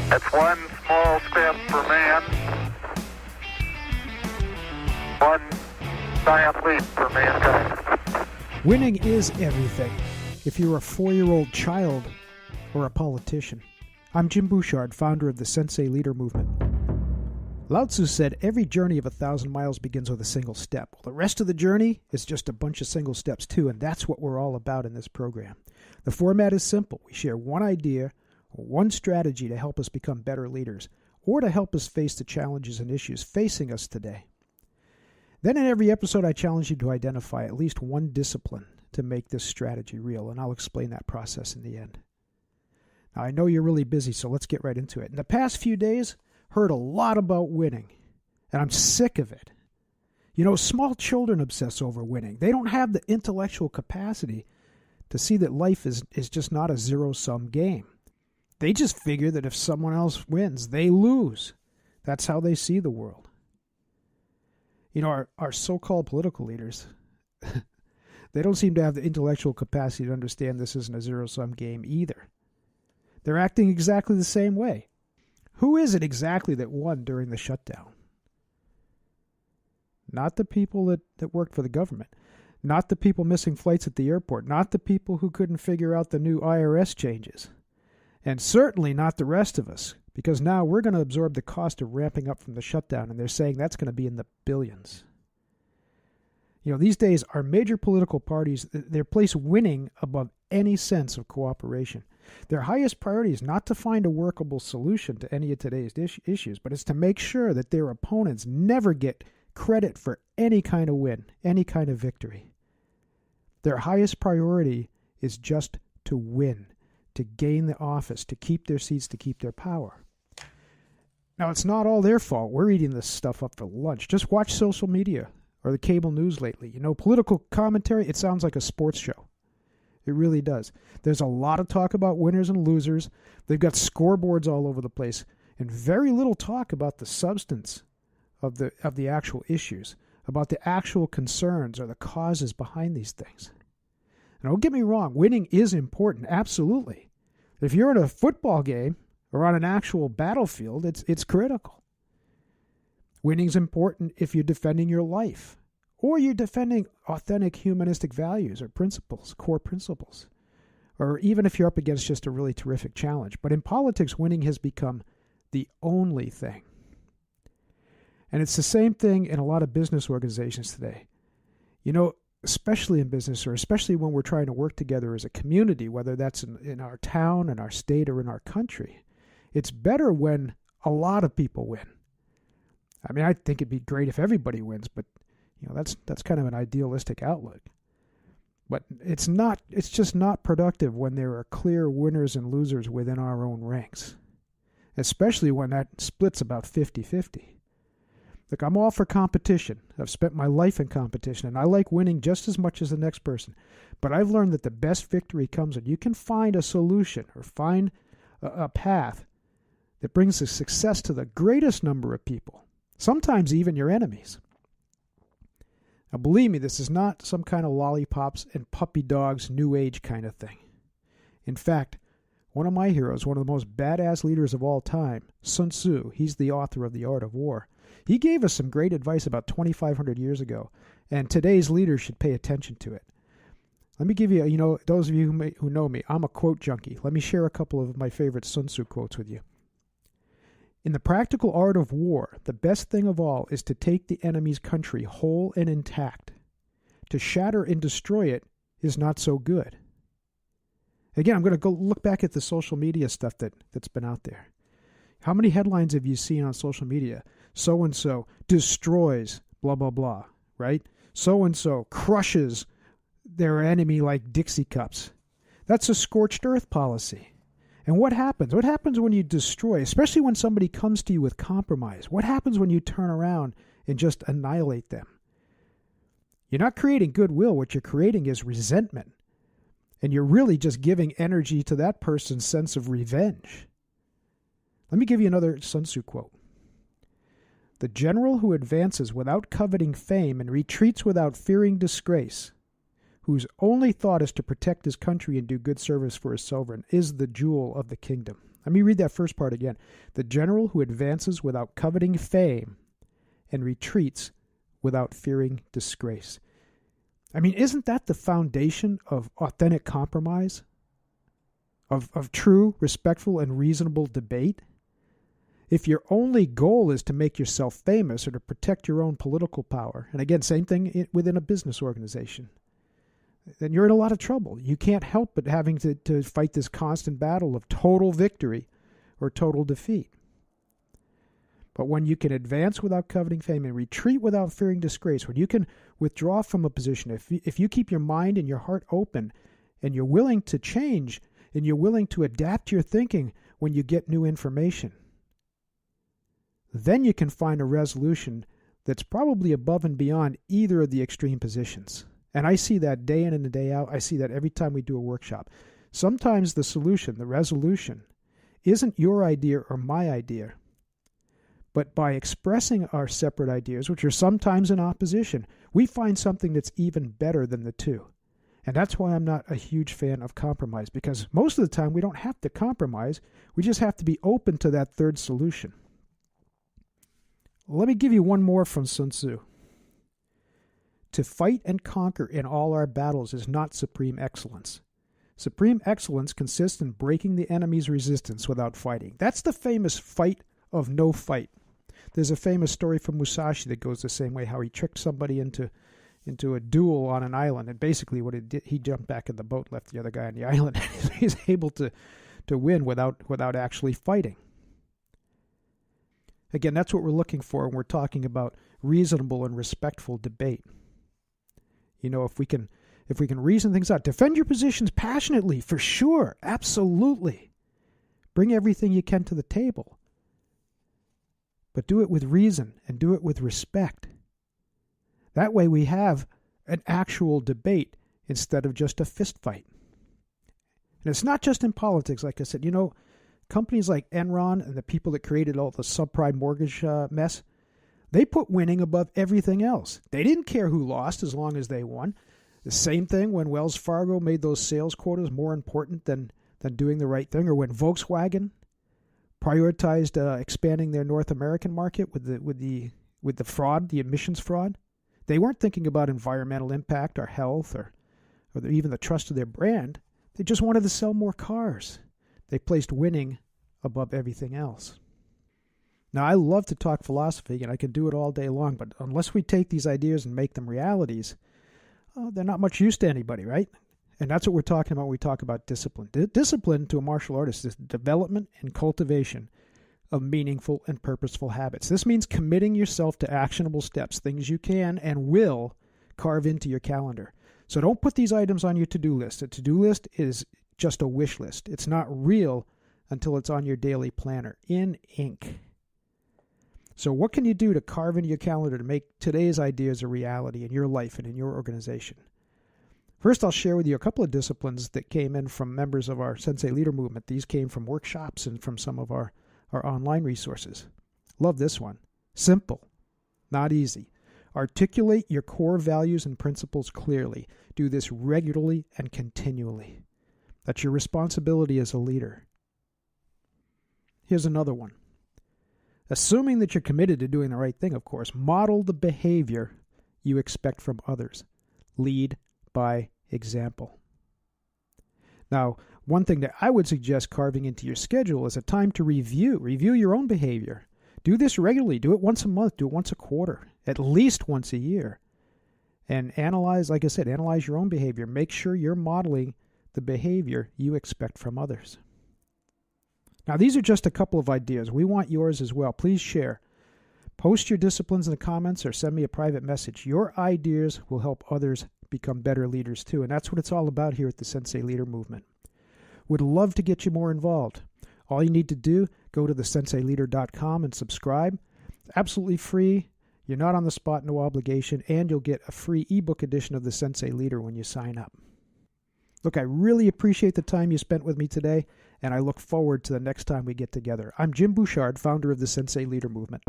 That's one small step for man, one giant leap for mankind. Winning is everything, if you're a 4-year-old child or a politician. I'm Jim Bouchard, founder of the Sensei Leader Movement. Lao Tzu said every journey of 1,000 miles begins with a single step. Well, the rest of the journey is just a bunch of single steps too, and that's what we're all about in this program. The format is simple. We share one idea or one strategy to help us become better leaders, or to help us face the challenges and issues facing us today. Then in every episode, I challenge you to identify at least one discipline to make this strategy real, and I'll explain that process in the end. Now, I know you're really busy, so let's get right into it. In the past few days, heard a lot about winning, and I'm sick of it. You know, small children obsess over winning. They don't have the intellectual capacity to see that life is just not a zero-sum game. They just figure that if someone else wins, they lose. That's how they see the world. You know, our so-called political leaders, they don't seem to have the intellectual capacity to understand this isn't a zero-sum game either. They're acting exactly the same way. Who is it exactly that won during the shutdown? Not the people that worked for the government. Not the people missing flights at the airport. Not the people who couldn't figure out the new IRS changes. And certainly not the rest of us, because now we're going to absorb the cost of ramping up from the shutdown, and they're saying that's going to be in the billions. You know, these days, our major political parties, they place winning above any sense of cooperation. Their highest priority is not to find a workable solution to any of today's issues, but it's to make sure that their opponents never get credit for any kind of win, any kind of victory. Their highest priority is just to win, to gain the office, to keep their seats, to keep their power. Now, it's not all their fault. We're eating this stuff up for lunch. Just watch social media or the cable news lately. You know, political commentary, it sounds like a sports show. It really does. There's a lot of talk about winners and losers. They've got scoreboards all over the place, and very little talk about the substance of the actual issues, about the actual concerns or the causes behind these things. And don't get me wrong, winning is important, absolutely. If you're in a football game or on an actual battlefield, it's critical. Winning's important if you're defending your life, or you're defending authentic humanistic values or principles, core principles, or even if you're up against just a really terrific challenge. But in politics, winning has become the only thing. And it's the same thing in a lot of business organizations today. You know, especially in business, or especially when we're trying to work together as a community, whether that's in our town, in our state, or in our country, it's better when a lot of people win. I mean, I think it'd be great if everybody wins, but you know, that's kind of an idealistic outlook. But it's just not productive when there are clear winners and losers within our own ranks, especially when that splits about 50-50. Look, I'm all for competition. I've spent my life in competition, and I like winning just as much as the next person. But I've learned that the best victory comes when you can find a solution or find a path that brings the success to the greatest number of people, sometimes even your enemies. Now, believe me, this is not some kind of lollipops and puppy dogs new age kind of thing. In fact, one of my heroes, one of the most badass leaders of all time, Sun Tzu, he's the author of The Art of War. He gave us some great advice about 2,500 years ago, and today's leaders should pay attention to it. Let me give you, those of you who know me, I'm a quote junkie. Let me share a couple of my favorite Sun Tzu quotes with you. In the practical art of war, the best thing of all is to take the enemy's country whole and intact. To shatter and destroy it is not so good. Again, I'm going to go look back at the social media stuff that's been out there. How many headlines have you seen on social media? So-and-so destroys blah, blah, blah, right? So-and-so crushes their enemy like Dixie cups. That's a scorched earth policy. And what happens? What happens when you destroy, especially when somebody comes to you with compromise? What happens when you turn around and just annihilate them? You're not creating goodwill. What you're creating is resentment. And you're really just giving energy to that person's sense of revenge. Let me give you another Sun Tzu quote. The general who advances without coveting fame and retreats without fearing disgrace, whose only thought is to protect his country and do good service for his sovereign, is the jewel of the kingdom. Let me read that first part again. The general who advances without coveting fame and retreats without fearing disgrace. I mean, isn't that the foundation of authentic compromise? Of true, respectful, and reasonable debate? If your only goal is to make yourself famous or to protect your own political power, and again, same thing within a business organization, then you're in a lot of trouble. You can't help but having to fight this constant battle of total victory or total defeat. But when you can advance without coveting fame and retreat without fearing disgrace, when you can withdraw from a position, if you keep your mind and your heart open and you're willing to change and you're willing to adapt your thinking when you get new information, then you can find a resolution that's probably above and beyond either of the extreme positions. And I see that day in and day out. I see that every time we do a workshop. Sometimes the solution, the resolution, isn't your idea or my idea. But by expressing our separate ideas, which are sometimes in opposition, we find something that's even better than the two. And that's why I'm not a huge fan of compromise, because most of the time we don't have to compromise. We just have to be open to that third solution. Let me give you one more from Sun Tzu. To fight and conquer in all our battles is not supreme excellence. Supreme excellence consists in breaking the enemy's resistance without fighting. That's the famous fight of no fight. There's a famous story from Musashi that goes the same way, how he tricked somebody into a duel on an island, and basically what it did, he jumped back in the boat, left the other guy on the island, and he's able to win without actually fighting. Again, that's what we're looking for when we're talking about reasonable and respectful debate. You know, if we can reason things out, defend your positions passionately, for sure, absolutely. Bring everything you can to the table. But do it with reason and do it with respect. That way we have an actual debate instead of just a fist fight. And it's not just in politics, like I said. You know, companies like Enron and the people that created all the subprime mortgage mess, they put winning above everything else. They didn't care who lost as long as they won. The same thing when Wells Fargo made those sales quotas more important than doing the right thing, or when Volkswagen prioritized expanding their North American market with the fraud, the emissions fraud. They weren't thinking about environmental impact or health or even the trust of their brand. They just wanted to sell more cars. They placed winning above everything else. Now, I love to talk philosophy, and I can do it all day long, but unless we take these ideas and make them realities, they're not much use to anybody, right? And that's what we're talking about when we talk about discipline. Discipline to a martial artist is the development and cultivation of meaningful and purposeful habits. This means committing yourself to actionable steps, things you can and will carve into your calendar. So don't put these items on your to-do list. A to-do list is just a wish list. It's not real until it's on your daily planner in ink. So what can you do to carve into your calendar to make today's ideas a reality in your life and in your organization? First, I'll share with you a couple of disciplines that came in from members of our Sensei Leader movement. These came from workshops and from some of our online resources. Love this one. Simple, not easy. Articulate your core values and principles clearly. Do this regularly and continually. That's your responsibility as a leader. Here's another one. Assuming that you're committed to doing the right thing, of course, model the behavior you expect from others. Lead by example. Now, one thing that I would suggest carving into your schedule is a time to review your own behavior. Do this regularly. Do it once a month. Do it once a quarter. At least once a year. And analyze, like I said, analyze your own behavior. Make sure you're modeling the behavior you expect from others. Now, these are just a couple of ideas. We want yours as well. Please share. Post your disciplines in the comments or send me a private message. Your ideas will help others become better leaders too. And that's what it's all about here at the Sensei Leader Movement. Would love to get you more involved. All you need to do, go to thesenseileader.com and subscribe. It's absolutely free. You're not on the spot, no obligation, and you'll get a free ebook edition of the Sensei Leader when you sign up. Look, I really appreciate the time you spent with me today, and I look forward to the next time we get together. I'm Jim Bouchard, founder of the Sensei Leader Movement.